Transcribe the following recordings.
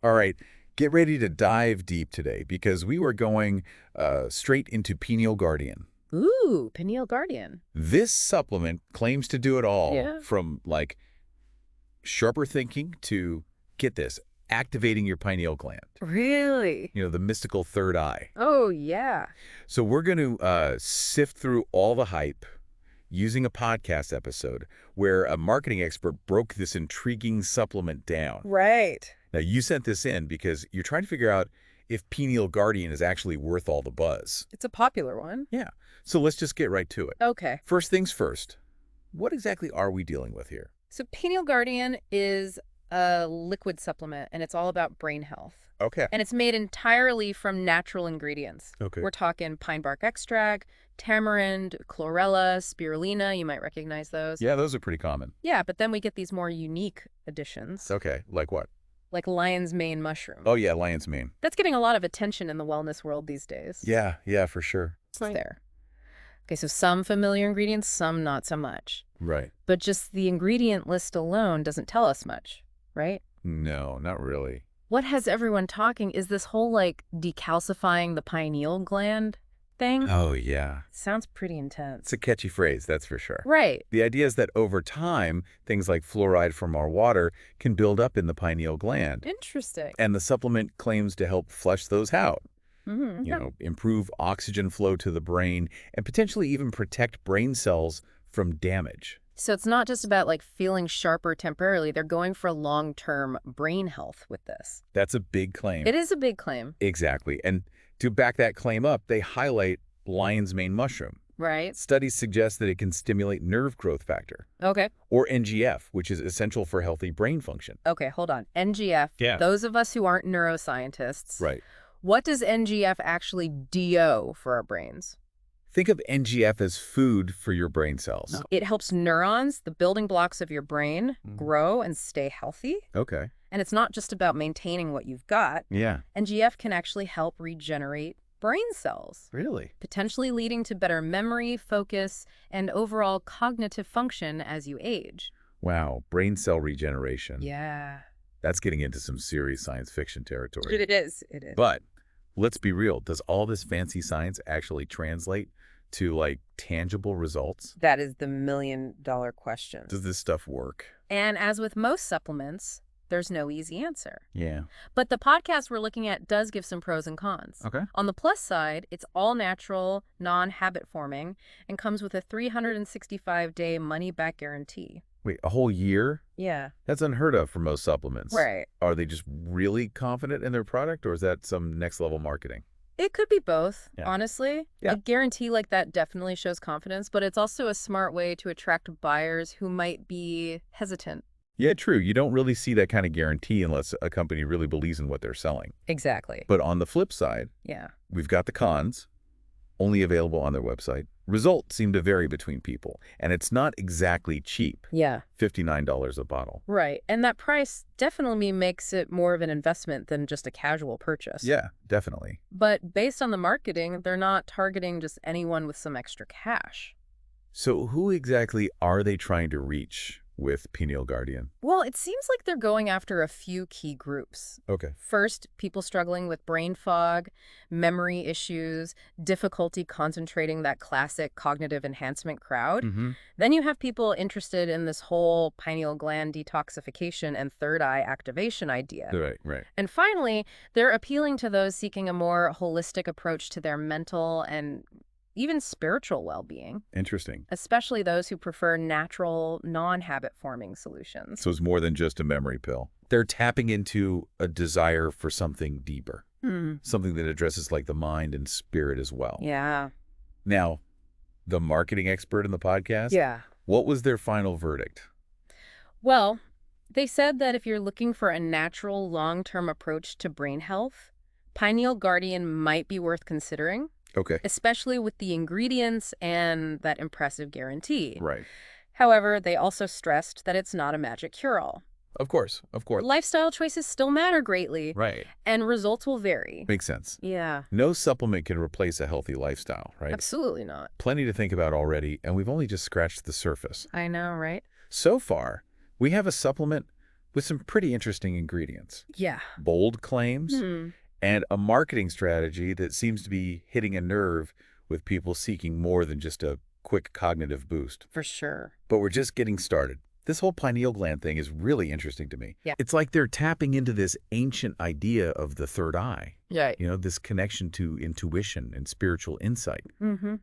All right, get ready to dive deep today because we were going straight into Pineal Guardian. Ooh, Pineal Guardian. This supplement claims to do it all, Yeah. from like sharper thinking to, get this, activating your pineal gland. Really? You know, the mystical third eye. Oh, yeah. So we're going to sift through all the hype using a podcast episode where a marketing expert broke this intriguing supplement down. Right. Now, you sent this in because you're trying to figure out if Pineal Guardian is actually worth all the buzz. It's a popular one. Yeah. So let's just get right to it. Okay. First things first, what exactly are we dealing with here? So Pineal Guardian is a liquid supplement, and it's all about brain health. Okay. And it's made entirely from natural ingredients. Okay. We're talking pine bark extract, tamarind, chlorella, spirulina. You might recognize those. Yeah, those are pretty common. Yeah, but then we get these more unique additions, Okay. Like what? like lion's mane mushroom. Oh, yeah, lion's mane. That's getting a lot of attention in the wellness world these days. Yeah, for sure. It's there. Okay, so some familiar ingredients, some not so much. Right. But just the ingredient list alone doesn't tell us much, right? No, not really. What has everyone talking is this whole, like, decalcifying the pineal gland thing. Oh, yeah. Sounds pretty intense. It's a catchy phrase, that's for sure. Right. The idea is that over time, things like fluoride from our water can build up in the pineal gland. Interesting. And the supplement claims to help flush those out. Mm-hmm. You know, improve oxygen flow to the brain, and potentially even protect brain cells from damage. So it's not just about, like, feeling sharper temporarily. They're going for long-term brain health with this. That's a big claim. It is a big claim. Exactly. And to back that claim up, they highlight lion's mane mushroom. Right. Studies suggest that it can stimulate nerve growth factor, Okay. or NGF, which is essential for healthy brain function. Okay, hold on. NGF. Yeah. Those of us who aren't neuroscientists. Right. What does NGF actually do for our brains? Think of NGF as food for your brain cells. It helps neurons, the building blocks of your brain, Mhm. grow and stay healthy. Okay. And it's not just about maintaining what you've got. Yeah. NGF can actually help regenerate brain cells, Really? potentially leading to better memory, focus, and overall cognitive function as you age. Wow. Brain cell regeneration. Yeah. That's getting into some serious science fiction territory. It is. It is. But let's be real. Does all this fancy science actually translate to, like, tangible results? That is the million-dollar question. Does this stuff work? And as with most supplements, there's no easy answer. Yeah. But the podcast we're looking at does give some pros and cons. Okay. On the plus side, it's all natural, non-habit forming, and comes with a 365-day money-back guarantee. Wait, a whole year? Yeah. That's unheard of for most supplements. Right. Are they just really confident in their product, or is that some next-level marketing? It could be both, Yeah. honestly. Yeah. A guarantee like that definitely shows confidence, but it's also a smart way to attract buyers who might be hesitant. Yeah, true. You don't really see that kind of guarantee unless a company really believes in what they're selling. Exactly. But on the flip side, Yeah. we've got the cons, only available on their website. Results seem to vary between people, and it's not exactly cheap. Yeah. $59 a bottle. Right. And that price definitely makes it more of an investment than just a casual purchase. Yeah, definitely. But based on the marketing, they're not targeting just anyone with some extra cash. So who exactly are they trying to reach with Pineal Guardian? Well, it seems like they're going after a few key groups. Okay. First, people struggling with brain fog, memory issues, difficulty concentrating, that classic cognitive enhancement crowd. Mm-hmm. Then you have people interested in this whole pineal gland detoxification and third eye activation idea. Right. And finally, they're appealing to those seeking a more holistic approach to their mental and even spiritual well-being, Interesting. especially those who prefer natural, non-habit forming solutions. So it's more than just a memory pill. They're tapping into a desire for something deeper, something that addresses, like, the mind and spirit as well. Yeah. Now, the marketing expert in the podcast, Yeah. what was their final verdict? Well, they said that if you're looking for a natural, long-term approach to brain health, Pineal Guardian might be worth considering, Okay. especially with the ingredients and that impressive guarantee. Right. However, they also stressed that it's not a magic cure-all. Of course. Lifestyle choices still matter greatly, Right. and results will vary. Makes sense. Yeah, No supplement can replace a healthy lifestyle, right? absolutely not. Plenty to think about already, and we've only just scratched the surface. I know, right? So far, we have a supplement with some pretty interesting ingredients. Yeah. Bold claims Hmm. and a marketing strategy that seems to be hitting a nerve with people seeking more than just a quick cognitive boost. For sure. But we're just getting started. This whole pineal gland thing is really interesting to me. Yeah. It's like they're tapping into this ancient idea of the third eye, Right. this connection to intuition and spiritual insight. Mm-hmm.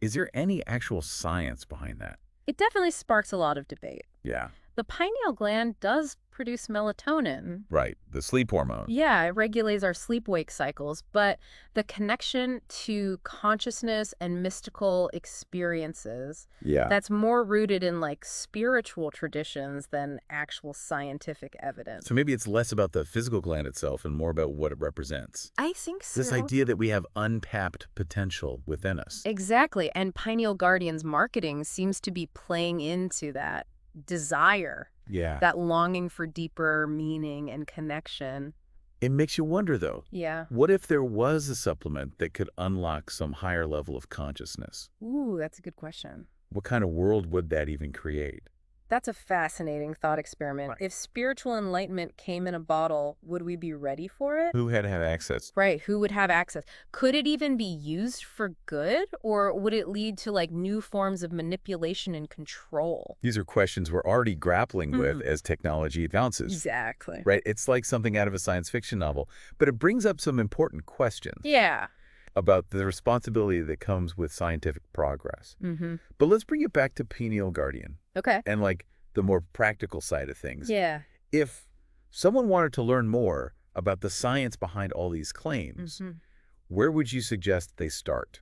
Is there any actual science behind that? It definitely sparks a lot of debate. Yeah, The pineal gland does produce melatonin. right. The sleep hormone. Yeah, it regulates our sleep-wake cycles, but the connection to consciousness and mystical experiences, Yeah. that's more rooted in like spiritual traditions than actual scientific evidence. So maybe it's less about the physical gland itself and more about what it represents. I think so. This idea that we have untapped potential within us. Exactly, and Pineal Guardian's marketing seems to be playing into that desire, Yeah. that longing for deeper meaning and connection. It makes you wonder, though, Yeah. what if there was a supplement that could unlock some higher level of consciousness? Ooh, that's a good question. What kind of world would that even create? That's a fascinating thought experiment. If spiritual enlightenment came in a bottle, would we be ready for it? Who had to have access? Right, who would have access? Could it even be used for good, or would it lead to like new forms of manipulation and control? These are questions we're already grappling with as technology advances. Exactly. Right? It's like something out of a science fiction novel, but it brings up some important questions Yeah. about the responsibility that comes with scientific progress. Mm-hmm. But let's bring it back to Pineal Guardian Okay. and like the more practical side of things. Yeah. If someone wanted to learn more about the science behind all these claims, Mhm. where would you suggest they start?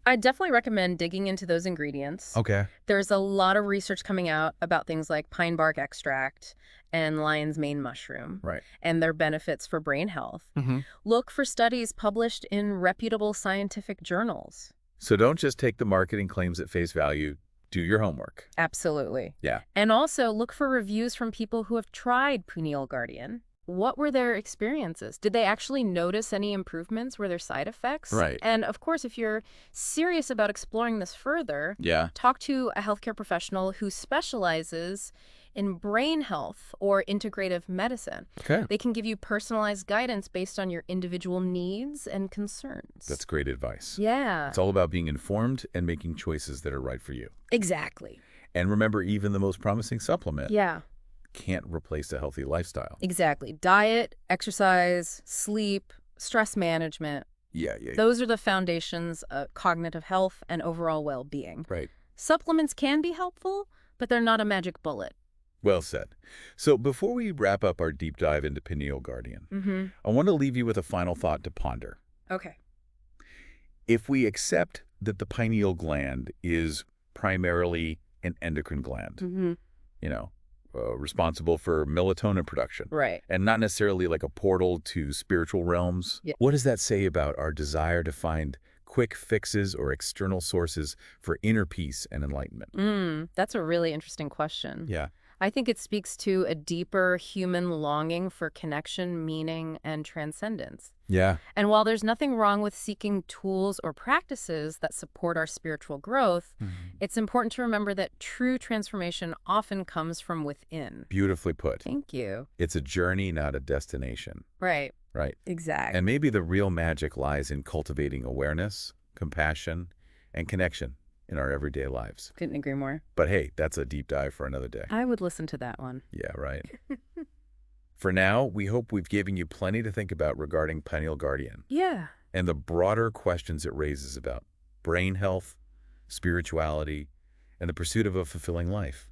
I definitely recommend digging into those ingredients. Okay. There's a lot of research coming out about things like pine bark extract and lion's mane mushroom Right. and their benefits for brain health. Mm-hmm. Look for studies published in reputable scientific journals. So don't just take the marketing claims at face value. Do your homework. Absolutely. Yeah. And also look for reviews from people who have tried Pineal Guardian. What were their experiences? Did they actually notice any improvements? Were there side effects? Right. And of course, if you're serious about exploring this further, Yeah. talk to a healthcare professional who specializes in brain health or integrative medicine. Okay. They can give you personalized guidance based on your individual needs and concerns. That's great advice. Yeah. It's all about being informed and making choices that are right for you. Exactly. And remember, even the most promising supplement Yeah. can't replace a healthy lifestyle. Exactly. Diet, exercise, sleep, stress management. Yeah. Those are the foundations of cognitive health and overall well-being. Right. Supplements can be helpful, but they're not a magic bullet. Well said. So before we wrap up our deep dive into Pineal Guardian, Mm-hmm. I want to leave you with a final thought to ponder. Okay. If we accept that the pineal gland is primarily an endocrine gland, Mm-hmm. responsible for melatonin production, Right. and not necessarily like a portal to spiritual realms, Yeah. what does that say about our desire to find quick fixes or external sources for inner peace and enlightenment? That's a really interesting question. Yeah. I think it speaks to a deeper human longing for connection, meaning, and transcendence. Yeah. And while there's nothing wrong with seeking tools or practices that support our spiritual growth, it's important to remember that true transformation often comes from within. Beautifully put. Thank you. It's a journey, not a destination. Right. Right. Exactly. And maybe the real magic lies in cultivating awareness, compassion, and connection in our everyday lives. Couldn't agree more. But hey, that's a deep dive for another day. I would listen to that one. Yeah, right. For now, we hope we've given you plenty to think about regarding Pineal Guardian Yeah. and the broader questions it raises about brain health, spirituality, and the pursuit of a fulfilling life.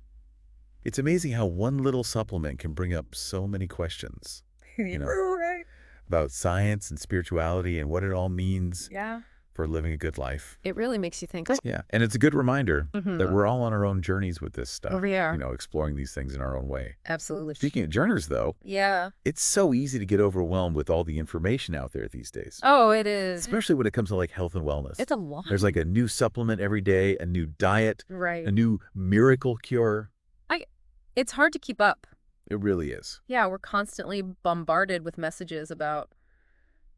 It's amazing how one little supplement can bring up so many questions, Right. about science and spirituality and what it all means Yeah. for living a good life. It really makes you think. Yeah, and it's a good reminder Mhm. that we're all on our own journeys with this stuff. Oh, we are. Exploring these things in our own way. Absolutely. Speaking of journers, though, Yeah. it's so easy to get overwhelmed with all the information out there these days, Oh, it is. especially when it comes to like health and wellness. It's a lot. There's like a new supplement every day, a new diet, Right. a new miracle cure. It's hard to keep up. It really is. Yeah, we're constantly bombarded with messages about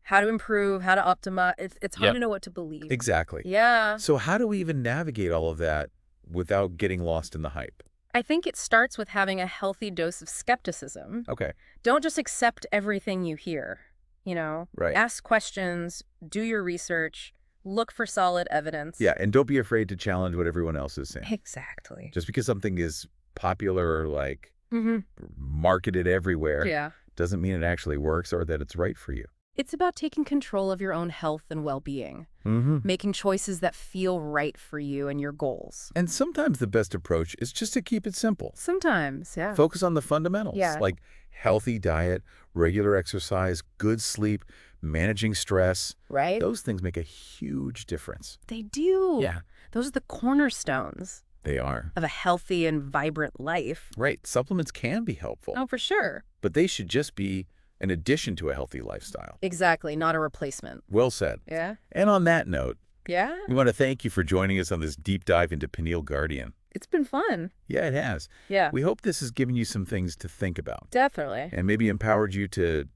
how to improve, how to optimize. It's hard Yep. to know what to believe. Exactly. Yeah. So how do we even navigate all of that without getting lost in the hype? I think it starts with having a healthy dose of skepticism. Okay. Don't just accept everything you hear, you know? Right. Ask questions, do your research, look for solid evidence. Yeah, and don't be afraid to challenge what everyone else is saying. Exactly. Just because something is popular or like Mm-hmm. marketed everywhere Yeah. doesn't mean it actually works or that it's right for you. It's about taking control of your own health and well-being, making choices that feel right for you and your goals. And sometimes the best approach is just to keep it simple. Sometimes, yeah. Focus on the fundamentals, Yeah. like healthy diet, regular exercise, good sleep, managing stress. Right? Those things make a huge difference. They do. Yeah. Those are the cornerstones They are. of a healthy and vibrant life. Right. Supplements can be helpful, Oh, for sure. but they should just be an addition to a healthy lifestyle. Exactly, not a replacement. Well said. Yeah? And on that note, Yeah? we want to thank you for joining us on this deep dive into Pineal Guardian. It's been fun. Yeah, it has. Yeah. We hope this has given you some things to think about Definitely. and maybe empowered you to,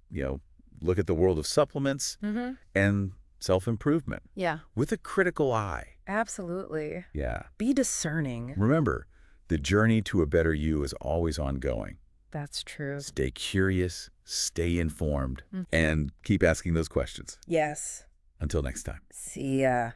look at the world of supplements and self-improvement Yeah. with a critical eye. Absolutely. Yeah. Be discerning. Remember, the journey to a better you is always ongoing. That's true. Stay curious, stay informed, and keep asking those questions. Yes. Until next time. See ya.